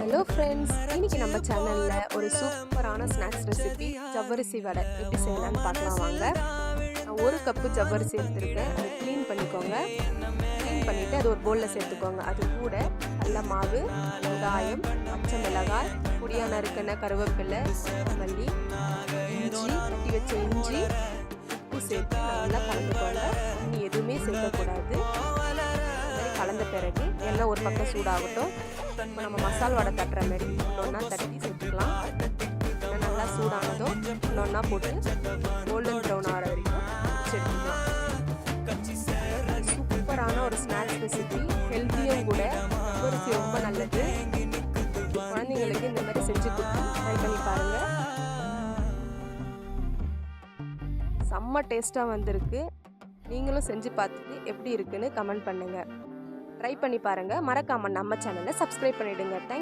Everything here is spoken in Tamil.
ஹலோ ஃப்ரெண்ட்ஸ், இன்னைக்கு நம்ம சேனலில் ஒரு சூப்பரான ஸ்நாக்ஸ் ரெசிபி ஜவ்வரிசி வடை எப்படி செய்யலாம்னு பார்க்கலாம் வாங்க. நான் 1 கப்பு ஜவ்வரிசி எடுத்துருக்கேன். அதை க்ளீன் பண்ணிக்கோங்க. க்ளீன் பண்ணிவிட்டு அது ஒரு பவுலில் சேர்த்துக்கோங்க. அது கூட கடல மாவு, வெங்காயம், பச்சை மிளகாய், பொடியாக நறுக்கின கருவேப்பிலை, மல்லி, இஞ்சி, தட்டி வச்ச இஞ்சி, உப்பு சேர்த்து நல்லா கலந்துக்கோங்க. இனி எதுவுமே சேர்க்கக்கூடாது. கலந்த பிறகு எண்ணெய் ஒரு பக்கம் சூடாகட்டும். இப்போ நம்ம மசால் வடை தட்டுற மாதிரி ஒன்றா தட்டி சேர்த்துக்கலாம். நல்லா சூடானதும் ஒன்றா போட்டு கோல்டன் ப்ரௌன் ஆகிற வரைக்கும் எடுத்துக்கலாம். சூப்பரான ஒரு ஸ்நாக்ஸ் ரெசிபி, ஹெல்த்தியும் கூட. ஜவ்வரிசி ரொம்ப நல்லது. குழந்தைங்களுக்கு இந்த மாதிரி செஞ்சு கொடுத்து ட்ரை பண்ணி பாருங்கள். செம்ம டேஸ்ட்டாக வந்திருக்கு. நீங்களும் செஞ்சு பார்த்துட்டு எப்படி இருக்குன்னு கமெண்ட் பண்ணுங்கள். ட்ரை பண்ணி பாருங்கள். மறக்காமல் நம்ம சேனலை சப்ஸ்கிரைப் பண்ணிவிடுங்க. தேங்க்யூ.